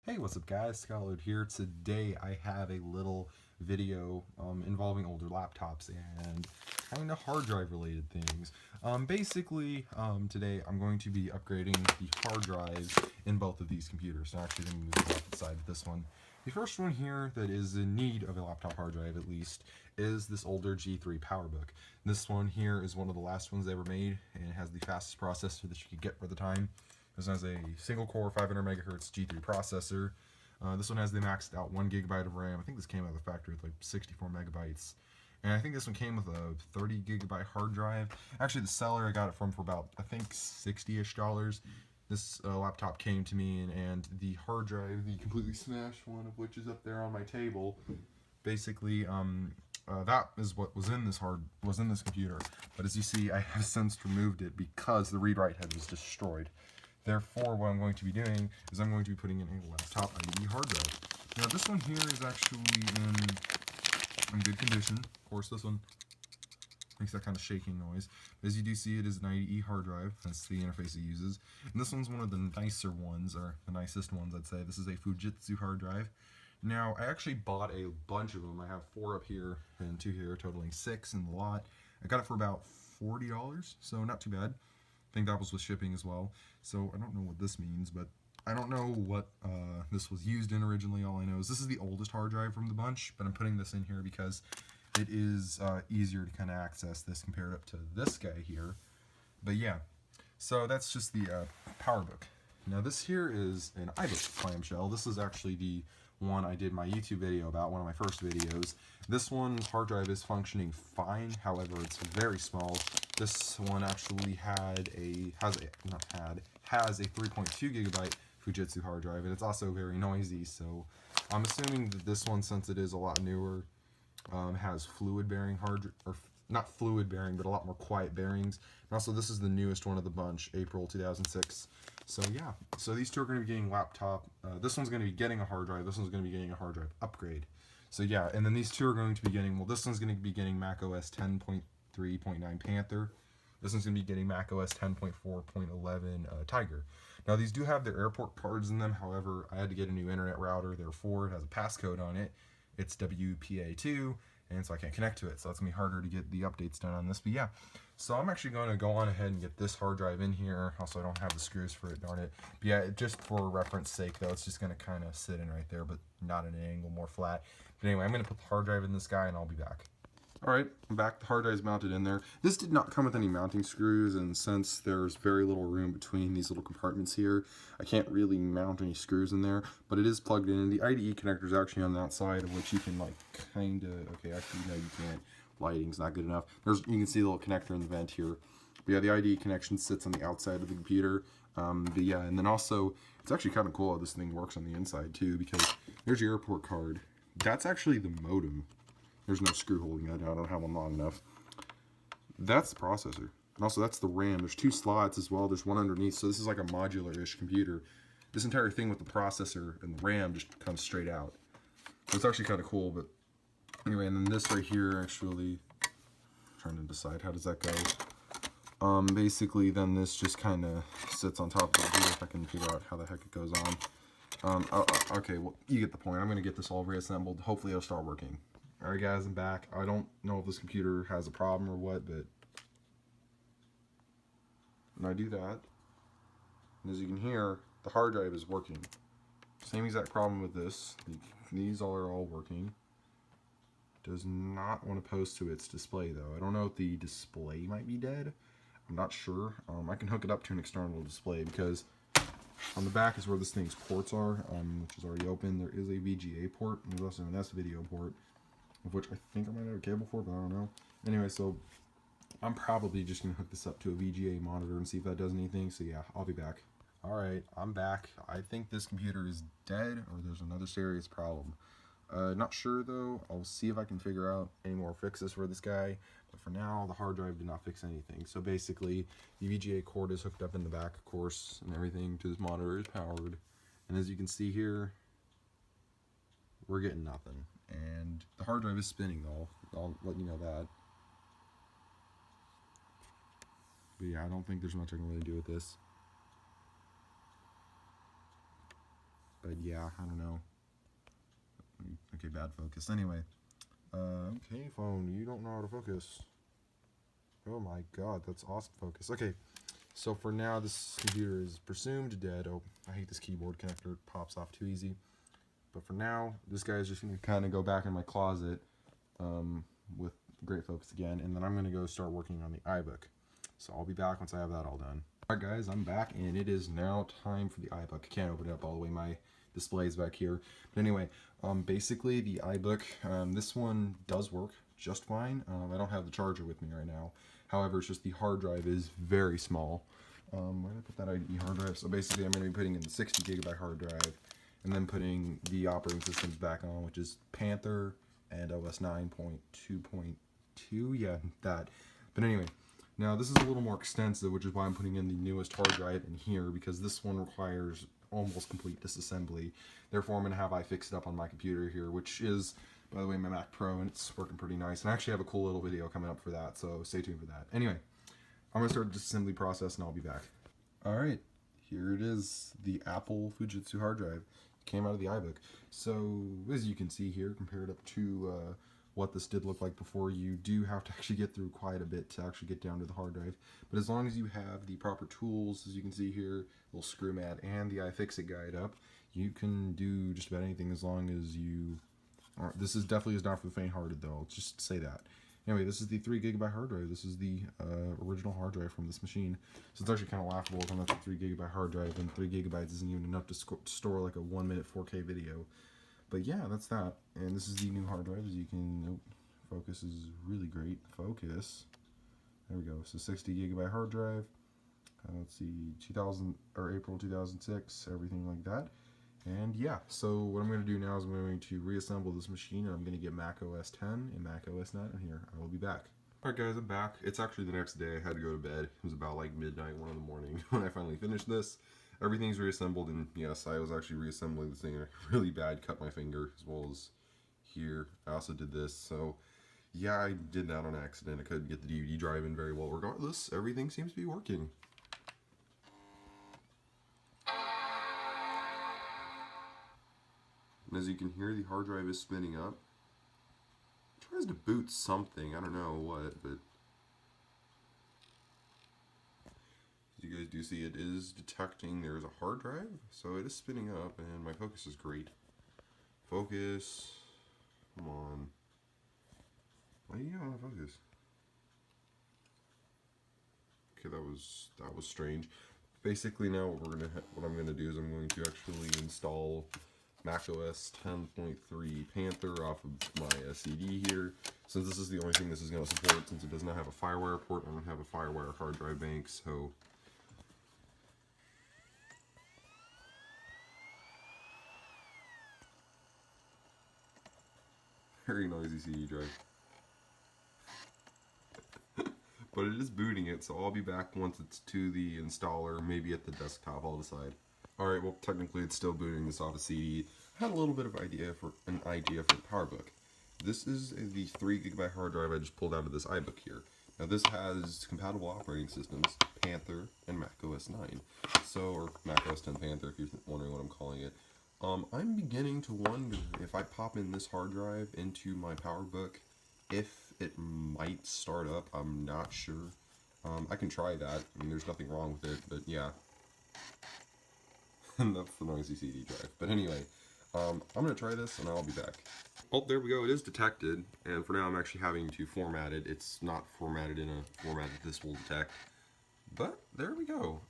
Hey, what's up guys, Skyload here. Today I have a little video involving older laptops and kind of hard drive related things. Today I'm going to be upgrading the hard drives in both of these computers. So actually, I'm going to move off the side of this one. The first one here that is in need of a laptop hard drive at least is this older G3 PowerBook. This one here is one of the last ones they ever made, and it has the fastest processor that you could get for the time. This has a single core 500 megahertz G3 processor. This one has the maxed out 1 gigabyte of RAM. I think this came out of the factory with like 64 megabytes. And I think this one came with a 30 gigabyte hard drive. Actually, the seller I got it from for about, I think, $60-ish. This laptop came to me, and the hard drive, the completely smashed one of which is up there on my table, basically, that is what was in this computer. But as you see, I have since removed it because the read-write head was destroyed. Therefore, what I'm going to be doing is I'm going to be putting in a laptop IDE hard drive. Now, this one here is actually in good condition. Of course, this one makes that kind of shaking noise. But as you do see, it is an IDE hard drive. That's the interface it uses. And this one's one of the nicer ones, or the nicest ones, I'd say. This is a Fujitsu hard drive. Now, I actually bought a bunch of them. I have 4 up here and 2 here, totaling 6 in the lot. I got it for about $40, so not too bad. I think that was with shipping as well. So I don't know what this means, but I don't know what this was used in originally. All I know is this is the oldest hard drive from the bunch, but I'm putting this in here because it is easier to kind of access this compared up to this guy here. But yeah, so that's just the PowerBook. Now this here is an iBook clamshell. This is actually the one I did my YouTube video about, one of my first videos. This one's hard drive is functioning fine, however it's very small. This one actually has a 3.2 gigabyte Fujitsu hard drive, and it's also very noisy, so I'm assuming that this one, since it is a lot newer, has fluid bearing not fluid bearing, but a lot more quiet bearings. And also, this is the newest one of the bunch, April 2006. So yeah, so these two are going to be getting laptop. This one's going to be getting a hard drive. This one's going to be getting a hard drive upgrade. So yeah, and then these two are going to be getting, well, this one's going to be getting macOS 10.3.9 Panther. This one's going to be getting macOS 10.4.11 Tiger. Now, these do have their airport cards in them. However, I had to get a new internet router. Therefore, it has a passcode on it. It's WPA2, and so I can't connect to it. So it's going to be harder to get the updates done on this. But yeah, so I'm actually going to go on ahead and get this hard drive in here. Also, I don't have the screws for it, darn it. But yeah, just for reference sake, though, it's just going to kind of sit in right there, but not at an angle, more flat. But anyway, I'm going to put the hard drive in this guy, and I'll be back. Alright, I'm back. The hard drive is mounted in there. This did not come with any mounting screws, and since there's very little room between these little compartments here, I can't really mount any screws in there, but it is plugged in. The IDE connector is actually on the outside, of which you can, like, kind of, okay, actually, no, you can't. Lighting's not good enough. You can see the little connector in the vent here. But yeah, the IDE connection sits on the outside of the computer. But yeah, and then also, it's actually kind of cool how this thing works on the inside, too, because there's your airport card. That's actually the modem. There's no screw holding that down. I don't have one long enough. That's the processor. And also, that's the RAM. There's 2 slots as well. There's one underneath. So this is like a modular-ish computer. This entire thing with the processor and the RAM just comes straight out. So it's actually kind of cool. But anyway, and then this right here, actually, I'm trying to decide how does that go. Basically, then this just kind of sits on top of it here, if I can figure out how the heck it goes on. Okay, well, you get the point. I'm going to get this all reassembled. Hopefully, it'll start working. Alright guys, I'm back. I don't know if this computer has a problem or what, but when I do that, and as you can hear, the hard drive is working. Same exact problem with this. These are all working. Does not want to post to its display though. I don't know if the display might be dead. I'm not sure. I can hook it up to an external display because on the back is where this thing's ports are, which is already open. There is a VGA port, and there's also an S video port, of which I think I might have a cable for, but I don't know. Anyway, so I'm probably just going to hook this up to a VGA monitor and see if that does anything. So yeah, I'll be back. Alright, I'm back. I think this computer is dead, or there's another serious problem. Not sure though. I'll see if I can figure out any more fixes for this guy. But for now, the hard drive did not fix anything. So basically, the VGA cord is hooked up in the back, of course, and everything to this monitor is powered. And as you can see here, we're getting nothing. And the hard drive is spinning though, I'll let you know that. But yeah, I don't think there's much I can really do with this. But yeah, I don't know. Okay, bad focus. Anyway, okay, phone, you don't know how to focus. Oh my god, that's awesome focus. Okay, so for now, this computer is presumed dead. Oh, I hate this keyboard connector. It pops off too easy. But for now, this guy is just going to kind of go back in my closet with great focus again. And then I'm going to go start working on the iBook. So I'll be back once I have that all done. Alright guys, I'm back and it is now time for the iBook. I can't open it up all the way. My display is back here. But anyway, basically the iBook, this one does work just fine. I don't have the charger with me right now. However, it's just the hard drive is very small. Where did I put that IDE hard drive? So basically I'm going to be putting in the 60 gigabyte hard drive and then putting the operating systems back on, which is Panther and OS 9.2.2. Yeah, that. But anyway, now this is a little more extensive, which is why I'm putting in the newest hard drive in here, because this one requires almost complete disassembly. Therefore, I'm going to have iFix it up on my computer here, which is, by the way, my Mac Pro, and it's working pretty nice. And I actually have a cool little video coming up for that, so stay tuned for that. Anyway, I'm going to start the disassembly process, and I'll be back. Alright, here it is, the Apple Fujitsu hard drive. Came out of the iBook. So, as you can see here, compared up to what this did look like before, you do have to actually get through quite a bit to actually get down to the hard drive. But as long as you have the proper tools, as you can see here, little screw mat and the iFixit guide up, you can do just about anything as long as you are. This is definitely is not for the faint-hearted though, I'll just say that. Anyway, this is the 3 gigabyte hard drive. This is the original hard drive from this machine. So it's actually kind of laughable if I'm at a 3 gigabyte hard drive and 3 gigabytes isn't even enough to store like a 1-minute 4K video. But yeah, that's that. And this is the new hard drive. As you can, focus is really great. Focus. There we go. So 60 gigabyte hard drive. Let's see, April 2006, everything like that. And yeah, so what I'm going to do now is I'm going to reassemble this machine, and I'm going to get Mac OS 10 and Mac OS 9 in here. I will be back. Alright guys, I'm back. It's actually the next day. I had to go to bed. It was about like midnight, 1 in the morning when I finally finished this. Everything's reassembled, and yes, I was actually reassembling this thing. I really bad cut my finger, as well as here. I also did this, so yeah, I did that on accident. I couldn't get the DVD drive in very well. Regardless, everything seems to be working. And as you can hear, the hard drive is spinning up. It tries to boot something, I don't know what, but as you guys do see, it is detecting there's a hard drive, so it is spinning up, and my focus is great. Focus, come on. Why do you not want to focus? Okay, that was strange. Basically, now what I'm gonna do is I'm going to actually install macOS 10.3 Panther off of my CD here. Since this is the only thing this is going to support, since it does not have a FireWire port, I don't have a FireWire hard drive bank, so very noisy CD drive. But it is booting it, so I'll be back once it's to the installer, maybe at the desktop, I'll decide. Alright, well technically it's still booting this off a CD. I had a little bit of an idea for the PowerBook. This is the 3 gigabyte hard drive I just pulled out of this iBook here. Now this has compatible operating systems, Panther and Mac OS 9. So, or Mac OS 10 Panther if you're wondering what I'm calling it. I'm beginning to wonder if I pop in this hard drive into my PowerBook, if it might start up. I'm not sure. I can try that. I mean, there's nothing wrong with it, but yeah. And that's the noisy CD drive. But anyway, I'm going to try this and I'll be back. Oh, there we go. It is detected. And for now, I'm actually having to format it. It's not formatted in a format that this will detect. But there we go.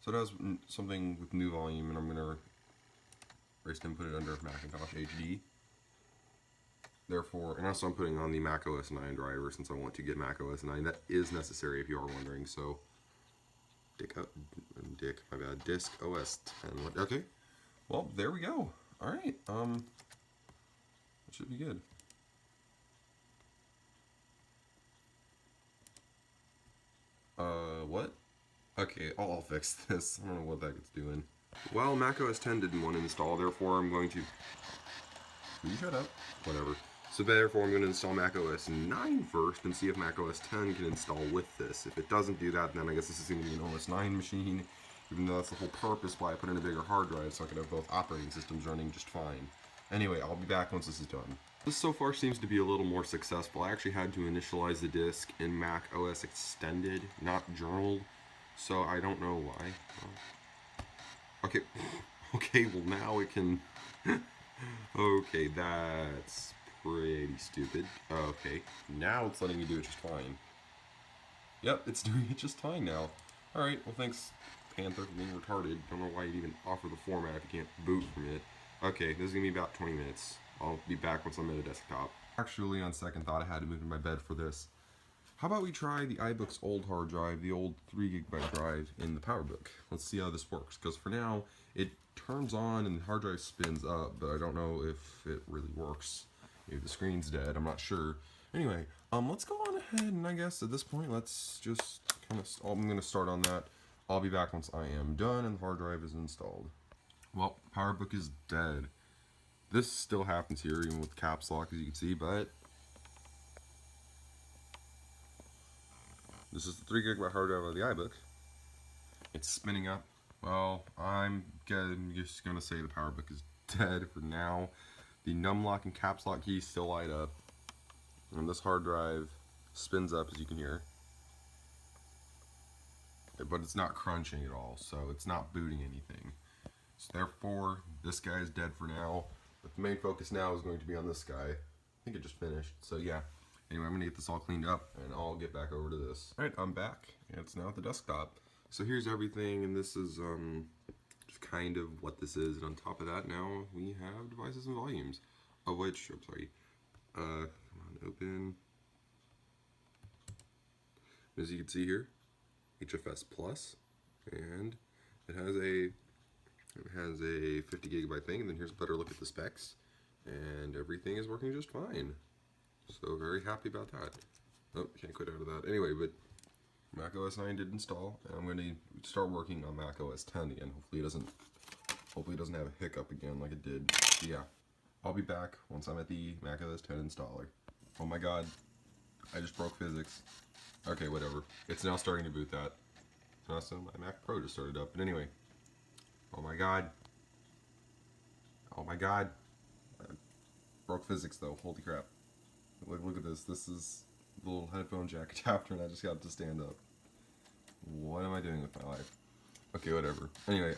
So it has something with new volume, and I'm going to erase and put it under Macintosh HD. Therefore, and also I'm putting on the Mac OS 9 driver since I want to get Mac OS 9. That is necessary if you are wondering. So, disk OS 10. Okay. Well, there we go. Alright, it should be good. What? Okay, I'll fix this. I don't know what that it's doing. Well, Mac OS 10 didn't want to install, therefore I'm going to... Will you shut up? Whatever. So therefore I'm going to install Mac OS 9 first and see if Mac OS 10 can install with this. If it doesn't do that, then I guess this is going to be an OS 9 machine, Even though that's the whole purpose why I put in a bigger hard drive, so I can have both operating systems running just fine. Anyway, I'll be back once this is done. This so far seems to be a little more successful. I actually had to initialize the disk in Mac OS Extended, not journaled, so I don't know why. Okay, okay, well now it can... Okay, that's pretty stupid. Okay, now it's letting me do it just fine. Yep, it's doing it just fine now. Alright, well thanks, Panther, for being retarded. Don't know why you'd even offer the format if you can't boot from it. Okay, this is going to be about 20 minutes. I'll be back once I'm at a desktop. Actually, on second thought, I had to move to my bed for this. How about we try the iBook's old hard drive, the old 3GB drive in the PowerBook. Let's see how this works, because for now, it turns on and the hard drive spins up, but I don't know if it really works. Maybe the screen's dead, I'm not sure. Anyway, let's go on ahead, and I guess at this point, let's just kind of, I'm going to start on that. I'll be back once I am done and the hard drive is installed. Well, PowerBook is dead. This still happens here, even with caps lock, as you can see, but this is the 3GB hard drive of the iBook. It's spinning up. Well, I'm just going to say the PowerBook is dead for now. The numlock and caps lock keys still light up. And this hard drive spins up, as you can hear. But it's not crunching at all, so it's not booting anything. So therefore, this guy is dead for now. But the main focus now is going to be on this guy. I think it just finished. So yeah. Anyway, I'm going to get this all cleaned up, and I'll get back over to this. Alright, I'm back. And it's now at the desktop. So here's everything, and this is just kind of what this is. And on top of that, now we have devices and volumes. Of which, I'm sorry. Come on, open. As you can see here, HFS Plus, and it has a 50GB thing, and then here's a better look at the specs, and everything is working just fine. So very happy about that. Oh, can't quit out of that. Anyway, but Mac OS 9 did install, and I'm going to start working on Mac OS 10 again. Hopefully it doesn't have a hiccup again like it did. So yeah, I'll be back once I'm at the Mac OS 10 installer. Oh my god, I just broke physics. Okay, whatever. It's now starting to boot that. Also, my Mac Pro just started up. But anyway, oh my god. Oh my god. I broke physics though. Holy crap. Look at this. This is the little headphone jack adapter, and I just got to stand up. What am I doing with my life? Okay, whatever. Anyway,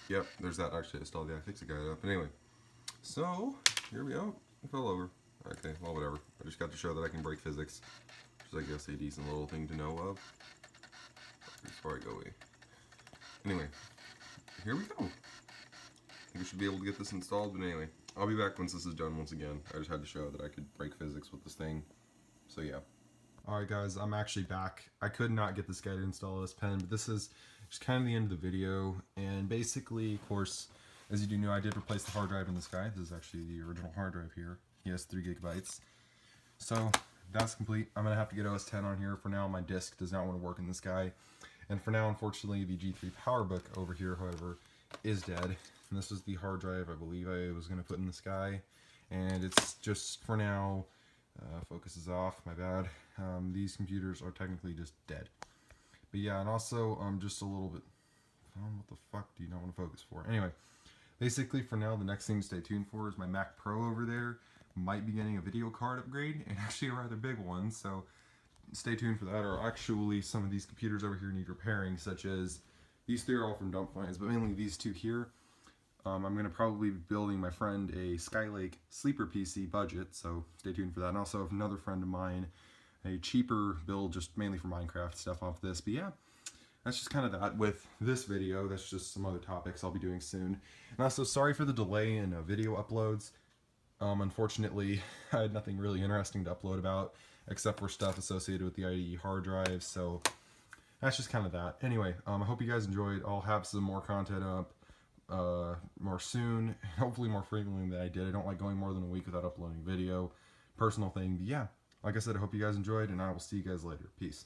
yep, there's that. Actually, I still have the iFixit guide up. But anyway, so here we go. It fell over. Okay, well, whatever. I just got to show that I can break physics, which is, I guess, a decent little thing to know of. Before I go away. Anyway, here we go. I think we should be able to get this installed, but anyway, I'll be back once this is done once again. I just had to show that I could break physics with this thing. So yeah. Alright guys, I'm actually back. I could not get this guy to install this pen, but this is just kind of the end of the video. And basically, of course, as you do know, I did replace the hard drive in this guy. This is actually the original hard drive here. He has 3GB. So that's complete. I'm going to have to get OS 10 on here. For now, my disk does not want to work in this guy. And for now, unfortunately, the G3 PowerBook over here, however, is dead. And this is the hard drive I believe I was going to put in this guy. And it's just, for now, focus is off, my bad. These computers are technically just dead. But yeah, and also, just a little bit, what the fuck do you not want to focus for? Anyway, basically for now, the next thing to stay tuned for is my Mac Pro over there. Might be getting a video card upgrade, and actually a rather big one, so stay tuned for that. Or actually, some of these computers over here need repairing, such as these three are all from dump finds, but mainly these two here. I'm going to probably be building my friend a Skylake sleeper PC budget, so stay tuned for that. And also another friend of mine, a cheaper build just mainly for Minecraft stuff off this. But yeah, that's just kind of that with this video. That's just some other topics I'll be doing soon. And also, sorry for the delay in video uploads. Unfortunately, I had nothing really interesting to upload about, except for stuff associated with the IDE hard drive, so that's just kind of that. Anyway, I hope you guys enjoyed. I'll have some more content up more soon, hopefully more frequently than I did. I don't like going more than a week without uploading video. Personal thing, but yeah, like I said, I hope you guys enjoyed, and I will see you guys later. Peace.